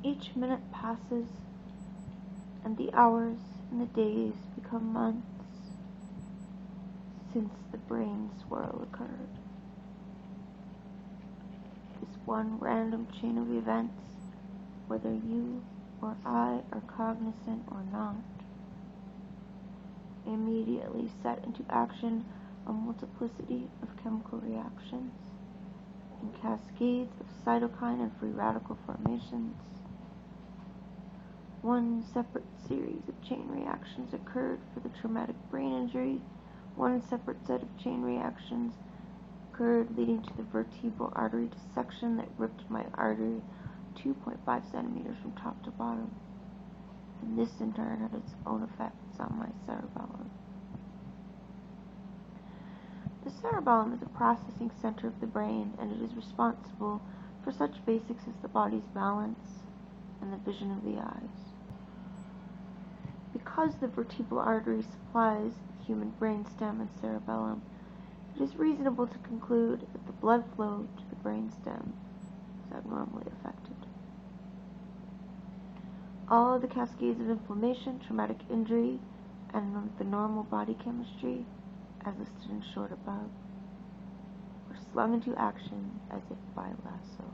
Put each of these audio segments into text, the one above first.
Each minute passes, and the hours and the days become months since the brain swirl occurred. This one random chain of events, whether you or I are cognizant or not, immediately set into action a multiplicity of chemical reactions and cascades of cytokine and free radical formations. One separate series of chain reactions occurred for the traumatic brain injury. One separate set of chain reactions occurred leading to the vertebral artery dissection that ripped my artery 2.5 centimeters from top to bottom. And this in turn had its own effects on my cerebellum. The cerebellum is a processing center of the brain, and it is responsible for such basics as the body's balance and the vision of the eyes. Because the vertebral artery supplies the human brainstem and cerebellum, it is reasonable to conclude that the blood flow to the brainstem is abnormally affected. All the cascades of inflammation, traumatic injury, and the normal body chemistry, as listed in short above, were slung into action as if by lasso.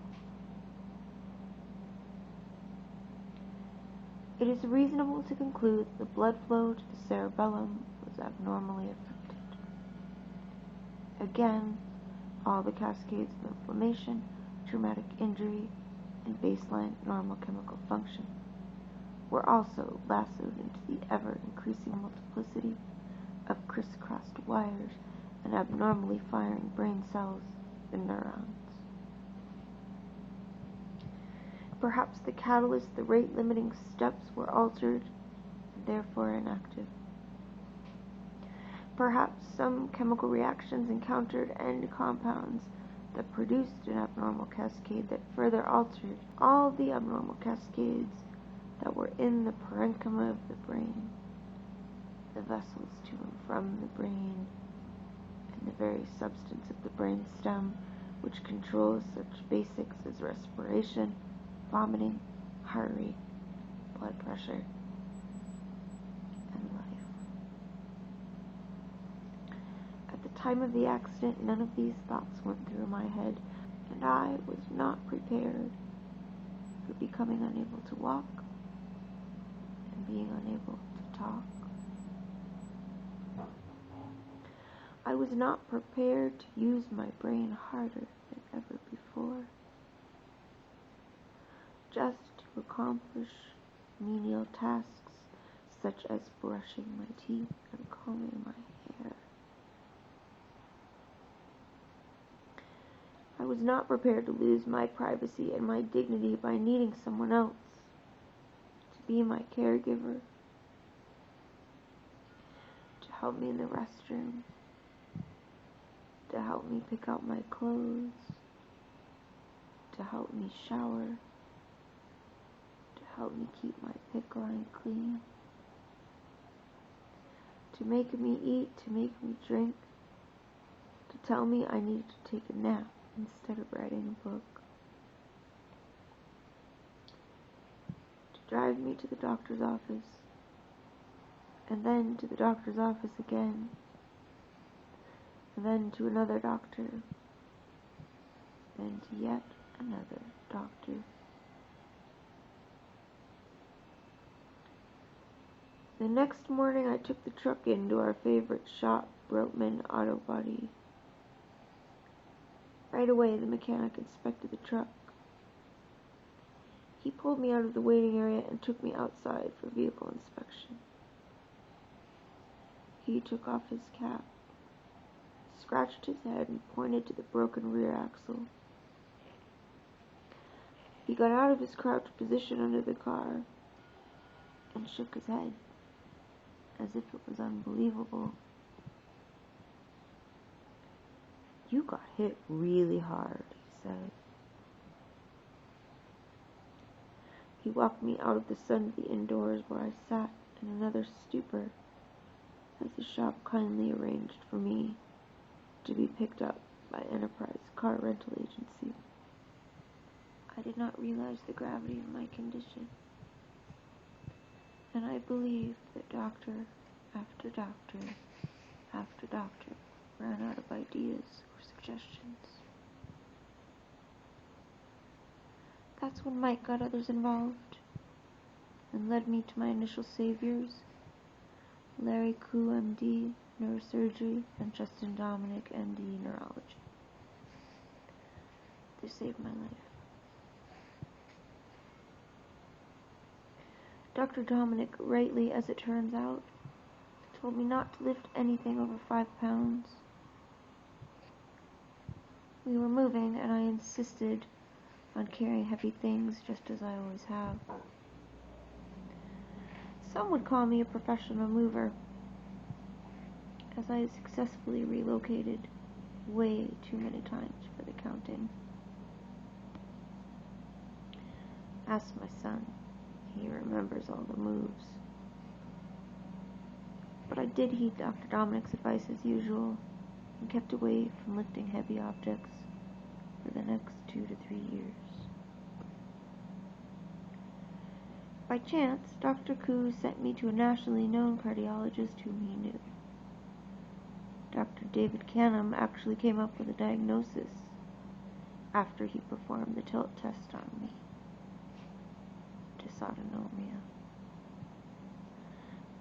It is reasonable to conclude that the blood flow to the cerebellum was abnormally affected. Again, all the cascades of inflammation, traumatic injury, and baseline normal chemical function were also lassoed into the ever-increasing multiplicity of crisscrossed wires and abnormally firing brain cells and neurons. Perhaps the catalyst, the rate-limiting steps were altered and therefore inactive. Perhaps some chemical reactions encountered end compounds that produced an abnormal cascade that further altered all the abnormal cascades that were in the parenchyma of the brain, the vessels to and from the brain, and the very substance of the brain stem, which controls such basics as respiration, vomiting, heart rate, blood pressure, and life. At the time of the accident, none of these thoughts went through my head, and I was not prepared for becoming unable to walk and being unable to talk. I was not prepared to use my brain harder than ever before, just to accomplish menial tasks such as brushing my teeth and combing my hair. I was not prepared to lose my privacy and my dignity by needing someone else to be my caregiver, to help me in the restroom, to help me pick out my clothes, to help me shower, to help me keep my PICC line clean, to make me eat, to make me drink, to tell me I needed to take a nap instead of writing a book, to drive me to the doctor's office, and then to the doctor's office again, and then to another doctor, then to yet another doctor. The next morning I took the truck into our favorite shop, Brotman Auto Body. Right away the mechanic inspected the truck. He pulled me out of the waiting area and took me outside for vehicle inspection. He took off his cap, scratched his head, and pointed to the broken rear axle. He got out of his crouched position under the car and shook his head as if it was unbelievable. "You got hit really hard," he said. He walked me out of the sun to the indoors, where I sat in another stupor as the shop kindly arranged for me to be picked up by Enterprise Car Rental Agency. I I did not realize the gravity of my condition, and I believe that doctor after doctor after doctor ran out of ideas or suggestions. That's when Mike got others involved and led me to my initial saviors, Larry Koo, MD, neurosurgery, and Justin Dominic, MD, neurology. They saved my life. Dr. Dominic, rightly as it turns out, told me not to lift anything over 5 pounds. We were moving, and I insisted on carrying heavy things just as I always have. Some would call me a professional mover, as I had successfully relocated way too many times for the counting. Ask my son. He remembers all the moves. But I did heed Dr. Dominic's advice as usual, and kept away from lifting heavy objects for the next 2 to 3 years. By chance, Dr. Koo sent me to a nationally known cardiologist whom he knew. Dr. David Canham actually came up with a diagnosis after he performed the tilt test on me. Dysautonomia.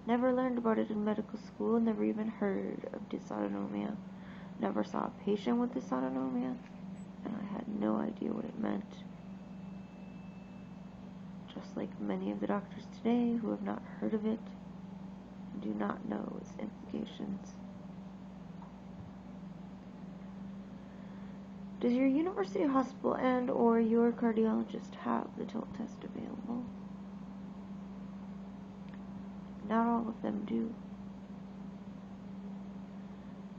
Never learned about it in medical school, never even heard of dysautonomia. Never saw a patient with dysautonomia, and I had no idea what it meant. Just like many of the doctors today who have not heard of it and do not know its implications. Does your university hospital and or your cardiologist have the tilt test available? Not all of them do.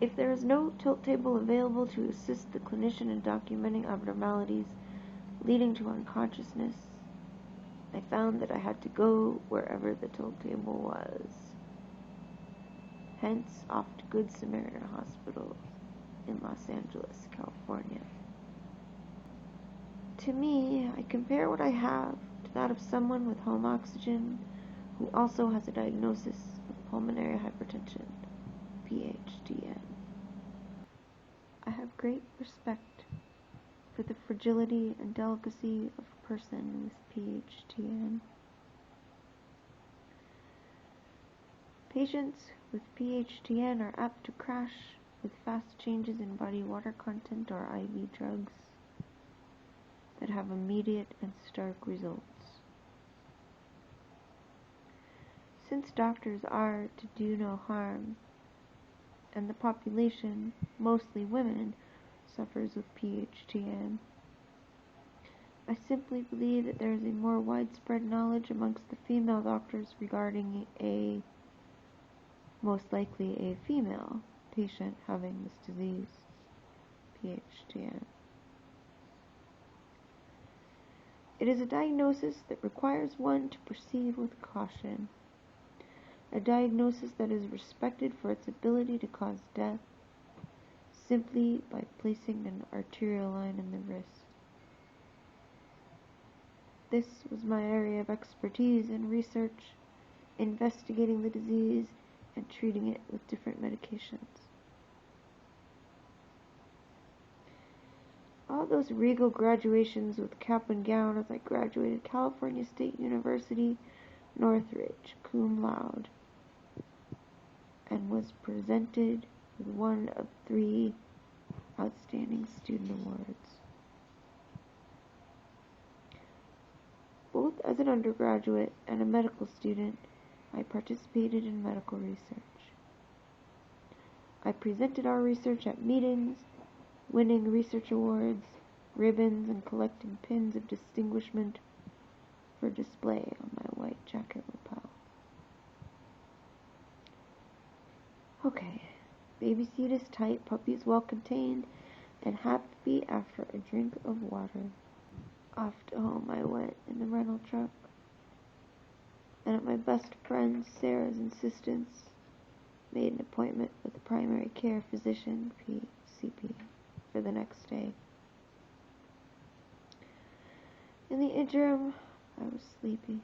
If there is no tilt table available to assist the clinician in documenting abnormalities leading to unconsciousness, I found that I had to go wherever the tilt table was. Hence, off to Good Samaritan Hospital in Los Angeles, California. To me, I compare what I have to that of someone with home oxygen who also has a diagnosis of pulmonary hypertension, PHTN. I have great respect for the fragility and delicacy of a person with PHTN. Patients with PHTN are apt to crash with fast changes in body water content or IV drugs that have immediate and stark results. Since doctors are to do no harm, and the population, mostly women, suffers with PHTN, I simply believe that there is a more widespread knowledge amongst the female doctors regarding most likely a female patient having this disease, PHTN. It is a diagnosis that requires one to proceed with caution, a diagnosis that is respected for its ability to cause death simply by placing an arterial line in the wrist. This was my area of expertise in research, investigating the disease and treating it with different medications. All those regal graduations with cap and gown as I graduated California State University, Northridge, cum laude, and was presented with one of 3 outstanding student awards. Both as an undergraduate and a medical student, I participated in medical research. I presented our research at meetings, winning research awards, ribbons, and collecting pins of distinguishment for display on my white jacket lapel. Okay, baby seat is tight, puppy is well contained, and happy after a drink of water. Off to home I went in the rental truck, and at my best friend Sarah's insistence, made an appointment with the primary care physician, PCP, for the next day. In the interim, I was sleepy.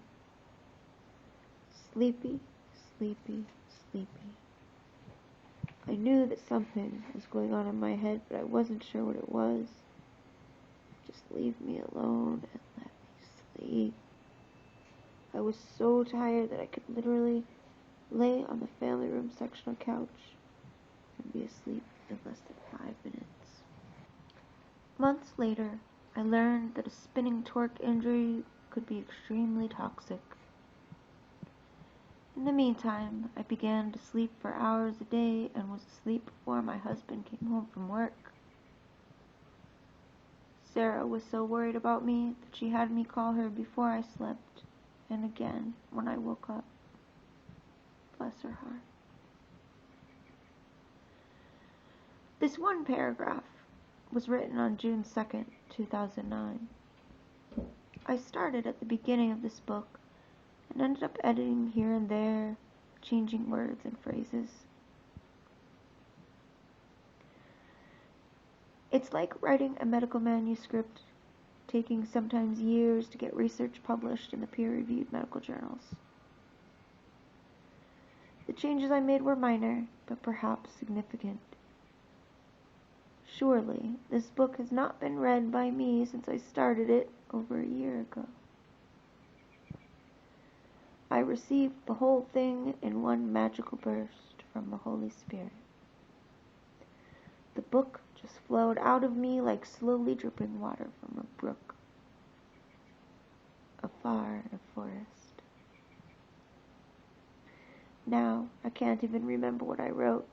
Sleepy, sleepy, sleepy. I knew that something was going on in my head, but I wasn't sure what it was. Just leave me alone and let me sleep. I was so tired that I could literally lay on the family room sectional couch and be asleep in less than 5 minutes. Months later, I learned that a spinning torque injury could be extremely toxic. In the meantime, I began to sleep for hours a day and was asleep before my husband came home from work. Sarah was so worried about me that she had me call her before I slept, and again when I woke up. Bless her heart. This one paragraph was written on June 2nd, 2009. I started at the beginning of this book and ended up editing here and there, changing words and phrases. It's like writing a medical manuscript, taking sometimes years to get research published in the peer-reviewed medical journals. The changes I made were minor, but perhaps significant. Surely, this book has not been read by me since I started it over a year ago. I received the whole thing in one magical burst from the Holy Spirit. The book just flowed out of me like slowly dripping water from a brook, afar in a forest. Now, I can't even remember what I wrote,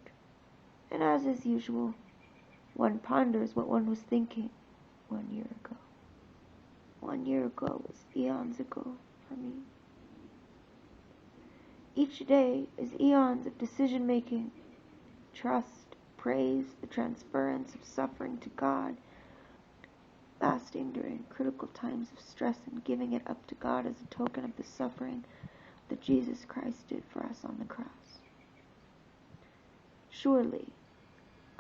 and as is usual, one ponders what one was thinking 1 year ago. 1 year ago was eons ago for me. Each day is eons of decision-making, trust, praise, the transference of suffering to God, fasting during critical times of stress and giving it up to God as a token of the suffering that Jesus Christ did for us on the cross. Surely,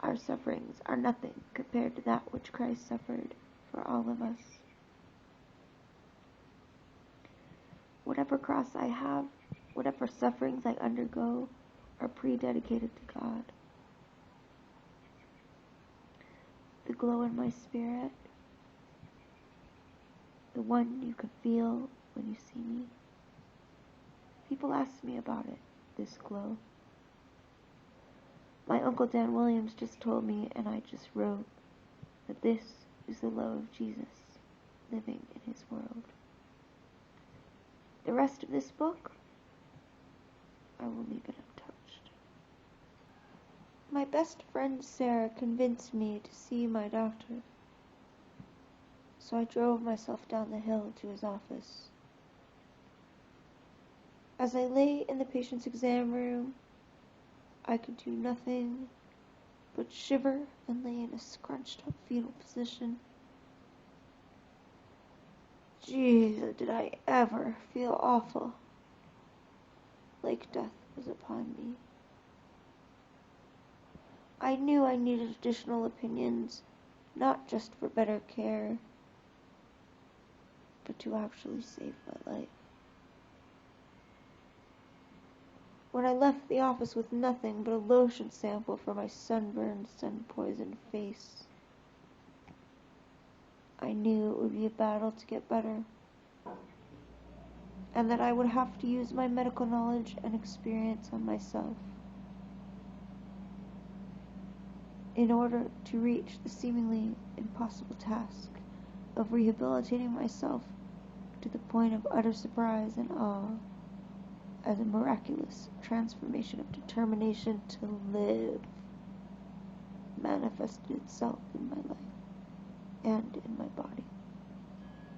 our sufferings are nothing compared to that which Christ suffered for all of us. Whatever cross I have, whatever sufferings I undergo, are pre-dedicated to God. The glow in my spirit, the one you can feel when you see me. People ask me about it, this glow. My Uncle Dan Williams just told me, and I just wrote, that this is the love of Jesus living in his world. The rest of this book, I will leave it untouched. My best friend Sarah convinced me to see my doctor, so I drove myself down the hill to his office. As I lay in the patient's exam room, I could do nothing but shiver and lay in a scrunched up fetal position. Jeez, did I ever feel awful, like death was upon me. I knew I needed additional opinions, not just for better care, but to actually save my life. When I left the office with nothing but a lotion sample for my sunburned, sun-poisoned face, I knew it would be a battle to get better, and that I would have to use my medical knowledge and experience on myself in order to reach the seemingly impossible task of rehabilitating myself to the point of utter surprise and awe as a miraculous transformation of determination to live manifested itself in my life and in my body.